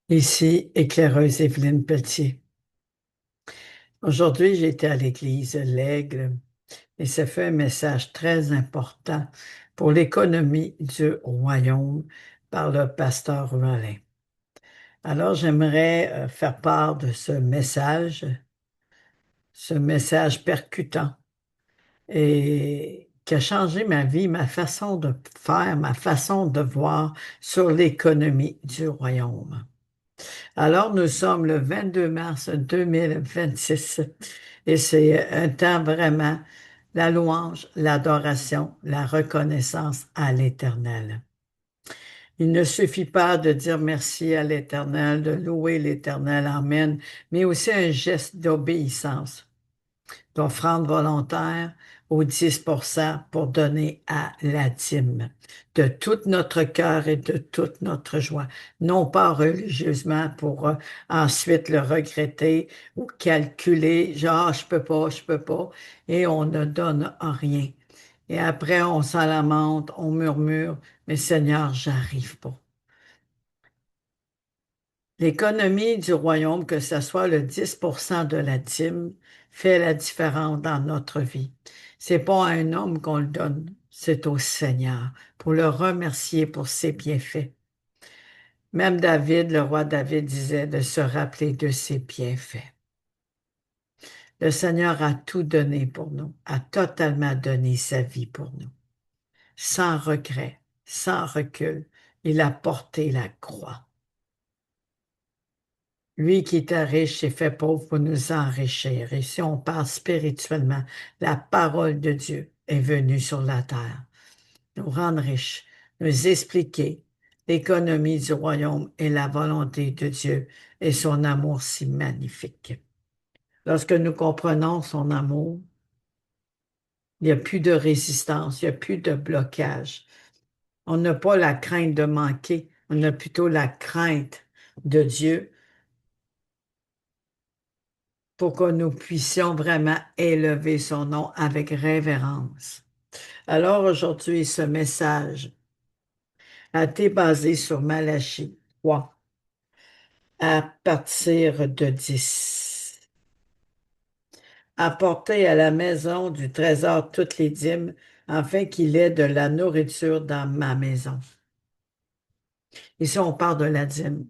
Ici, éclaireuse Evelyne Pelletier. Aujourd'hui, j'étais à l'église L'Aigle et ça fait un message très important pour l'économie du royaume par le pasteur Rollin. Alors, j'aimerais faire part de ce message percutant et qui a changé ma vie, ma façon de faire, ma façon de voir sur l'économie du royaume. Alors, nous sommes le 22 mars 2026 et c'est un temps vraiment la louange, l'adoration, la reconnaissance à l'Éternel. Il ne suffit pas de dire merci à l'Éternel, de louer l'Éternel, Amen, mais aussi un geste d'obéissance d'offrande volontaire au 10% pour donner à la dîme de tout notre cœur et de toute notre joie, non pas religieusement pour ensuite le regretter ou calculer, genre je peux pas, et on ne donne rien. Et après, on s'en lamente, on murmure, mais Seigneur, j'arrive pas. L'économie du royaume, que ce soit le 10% de la dîme, fait la différence dans notre vie. C'est pas à un homme qu'on le donne, c'est au Seigneur pour le remercier pour ses bienfaits. Même David, le roi David, disait de se rappeler de ses bienfaits. Le Seigneur a tout donné pour nous, a totalement donné sa vie pour nous, sans regret, sans recul. Il a porté la croix. Lui qui était riche s'est fait pauvre pour nous enrichir. Et si on parle spirituellement, la parole de Dieu est venue sur la terre, nous rendre riches, nous expliquer l'économie du royaume et la volonté de Dieu et son amour si magnifique. Lorsque nous comprenons son amour, il n'y a plus de résistance, il n'y a plus de blocage. On n'a pas la crainte de manquer, on a plutôt la crainte de Dieu pour que nous puissions vraiment élever son nom avec révérence. Alors aujourd'hui, ce message a été basé sur Malachie 3 à partir de 10. Apportez à la maison du trésor toutes les dîmes, afin qu'il ait de la nourriture dans ma maison. Ici, on parle de la dîme,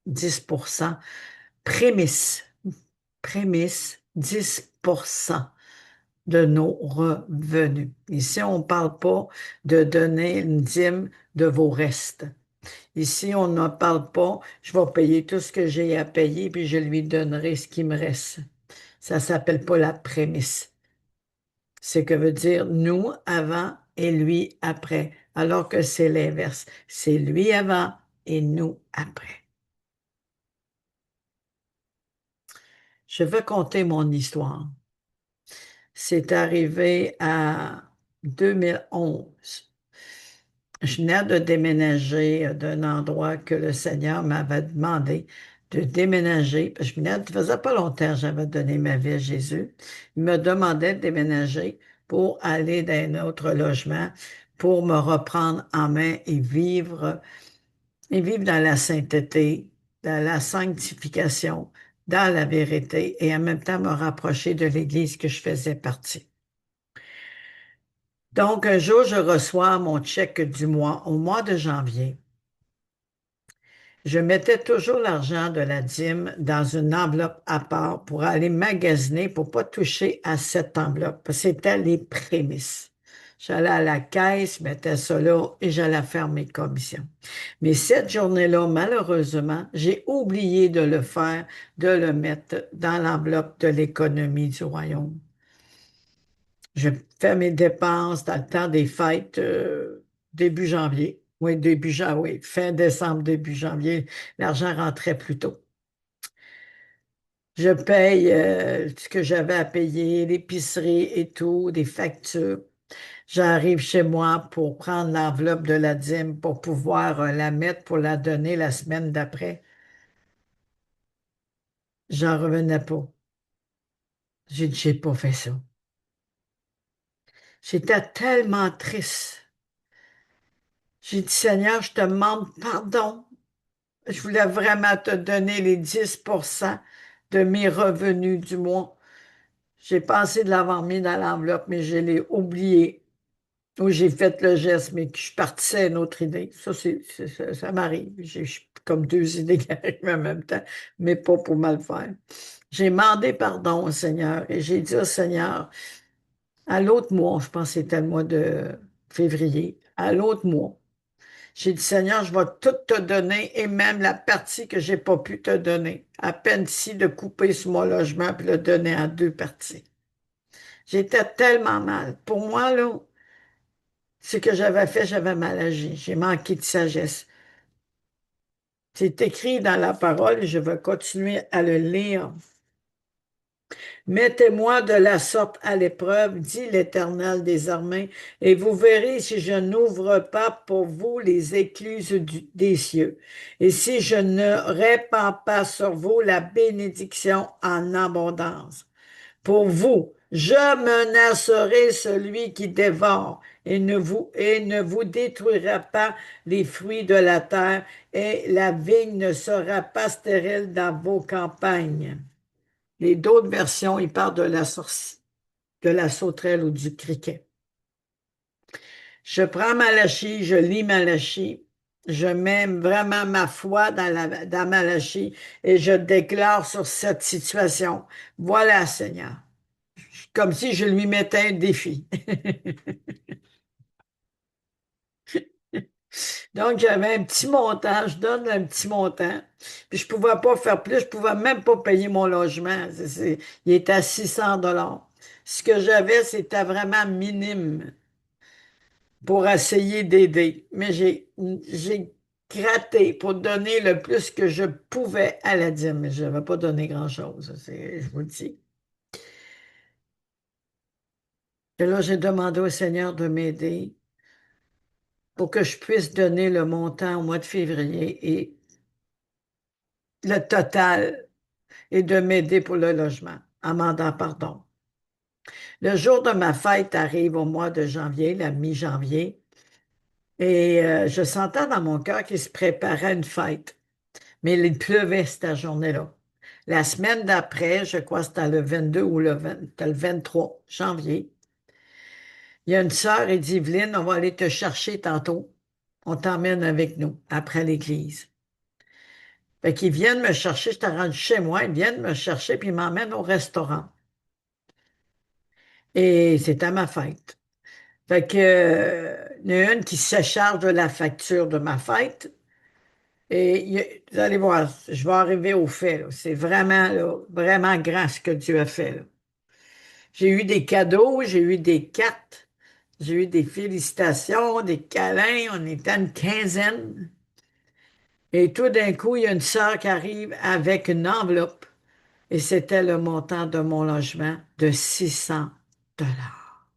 10%, prémisse, prémisse, 10% de nos revenus. Ici, on ne parle pas de donner une dîme de vos restes. Ici, on ne parle pas, je vais payer tout ce que j'ai à payer, puis je lui donnerai ce qui me reste. Ça ne s'appelle pas la prémisse. C'est que veut dire nous avant et lui après, alors que c'est l'inverse. C'est lui avant et nous après. Je veux conter mon histoire. C'est arrivé à 2011. Je venais de déménager d'un endroit que le Seigneur m'avait demandé de déménager. Je venais, ça faisait pas longtemps que j'avais donné ma vie à Jésus. Il me demandait de déménager pour aller dans un autre logement, pour me reprendre en main et vivre dans la sainteté, dans la sanctification, dans la vérité et en même temps me rapprocher de l'Église que je faisais partie. Donc, un jour, je reçois mon chèque du mois, au mois de janvier. Je mettais toujours l'argent de la dîme dans une enveloppe à part pour aller magasiner pour pas toucher à cette enveloppe. C'était les prémices. J'allais à la caisse, mettais ça là et j'allais faire mes commissions. Mais cette journée-là, malheureusement, j'ai oublié de le faire, de le mettre dans l'enveloppe de l'économie du royaume. Je fais mes dépenses dans le temps des fêtes, début janvier. Oui, oui, fin décembre, début janvier, l'argent rentrait plus tôt. Je paye ce que j'avais à payer, l'épicerie et tout, des factures. J'arrive chez moi pour prendre l'enveloppe de la dîme pour pouvoir la mettre pour la donner la semaine d'après. J'en revenais pas. J'ai dit, j'ai pas fait ça. J'étais tellement triste. J'ai dit, Seigneur, je te demande pardon. Je voulais vraiment te donner les 10% de mes revenus du mois. J'ai pensé de l'avoir mis dans l'enveloppe, mais je l'ai oublié. Ou j'ai fait le geste, mais que je partissais à une autre idée. Ça m'arrive. J'ai comme deux idées qui arrivent en même temps, mais pas pour mal faire. J'ai demandé pardon au Seigneur et j'ai dit au Seigneur, à l'autre mois, je pense que c'était le mois de février, à l'autre mois, j'ai dit, Seigneur, je vais tout te donner et même la partie que j'ai pas pu te donner. À peine si de couper sur mon logement puis le donner en deux parties. J'étais tellement mal. Pour moi, là, ce que j'avais fait, j'avais mal agi. J'ai manqué de sagesse. C'est écrit dans la parole et je vais continuer à le lire. Mettez-moi de la sorte à l'épreuve, dit l'Éternel des armées, et vous verrez si je n'ouvre pas pour vous les écluses des cieux, et si je ne répands pas sur vous la bénédiction en abondance. Pour vous, je menacerai celui qui dévore et ne vous détruira pas les fruits de la terre, et la vigne ne sera pas stérile dans vos campagnes. Les d'autres versions, ils parlent de la sauterelle ou du criquet. Je prends Malachie, je lis Malachie, je mets vraiment ma foi dans Malachie et je déclare sur cette situation. Voilà, Seigneur. Comme si je lui mettais un défi. Donc, j'avais un petit montant, je donne un petit montant, puis je pouvais pas faire plus, je pouvais même pas payer mon logement. Il était à 600 dollars. Ce que j'avais, c'était vraiment minime pour essayer d'aider. Mais j'ai gratté pour donner le plus que je pouvais à la dîme. Mais je n'avais pas donné grand-chose, je vous le dis. Et là, j'ai demandé au Seigneur de m'aider pour que je puisse donner le montant au mois de février et le total et de m'aider pour le logement en demandant pardon. Le jour de ma fête arrive au mois de janvier, la mi-janvier, et je sentais dans mon cœur qu'il se préparait une fête. Mais il pleuvait cette journée-là. La semaine d'après, je crois que c'était le 22 ou c'était le 23 janvier, il y a une sœur, elle dit, Evelyne, on va aller te chercher tantôt. On t'emmène avec nous après l'église. Fait qu'ils viennent me chercher, je t'ai rendu chez moi, ils viennent me chercher puis ils m'emmènent au restaurant. Et c'était ma fête. Fait que, il y en a une qui se charge de la facture de ma fête. Et vous allez voir, je vais arriver au fait, là. C'est vraiment, là, vraiment grand ce que Dieu a fait, là. J'ai eu des cadeaux, j'ai eu des cartes, j'ai eu des félicitations, des câlins. On était une quinzaine. Et tout d'un coup, il y a une sœur qui arrive avec une enveloppe. Et c'était le montant de mon logement de 600 dollars.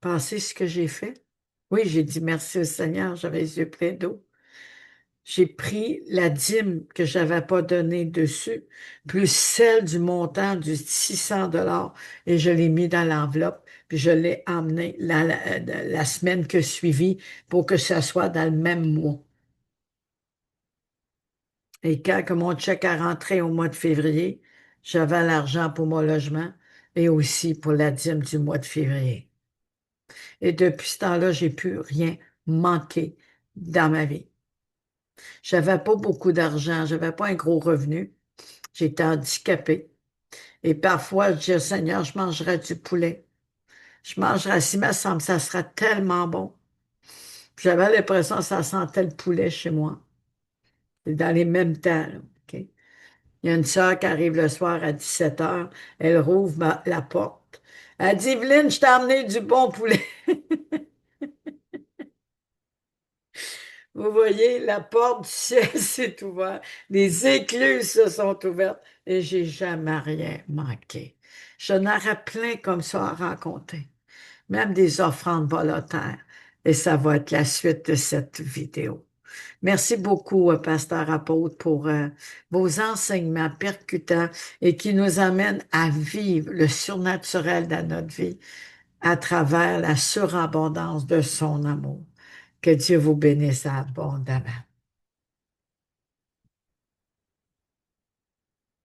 Pensez ce que j'ai fait? Oui, j'ai dit merci au Seigneur, j'avais les yeux pleins d'eau. J'ai pris la dîme que j'avais pas donnée dessus, plus celle du montant du 600 dollars et je l'ai mis dans l'enveloppe, puis je l'ai emmené la semaine que suivie pour que ça soit dans le même mois. Et quand que mon chèque a rentré au mois de février, j'avais l'argent pour mon logement et aussi pour la dîme du mois de février. Et depuis ce temps-là, j'ai plus rien manqué dans ma vie. J'avais pas beaucoup d'argent, j'avais pas un gros revenu. J'étais handicapée. Et parfois, je dis au Seigneur, je mangerai du poulet. Je mangerai, si me semble, ça sera tellement bon. Puis j'avais l'impression que ça sentait le poulet chez moi. C'est dans les mêmes temps, là, OK? Il y a une sœur qui arrive le soir à 17 heures. Elle rouvre la porte. Elle dit, Evelyne, je t'ai amené du bon poulet. Vous voyez, la porte du ciel s'est ouverte. Les écluses se sont ouvertes et j'ai jamais rien manqué. J'en aurais plein comme ça à raconter. Même des offrandes volontaires. Et ça va être la suite de cette vidéo. Merci beaucoup, Pasteur Apôtre, pour vos enseignements percutants et qui nous amènent à vivre le surnaturel dans notre vie à travers la surabondance de son amour. Que Dieu vous bénisse abondamment.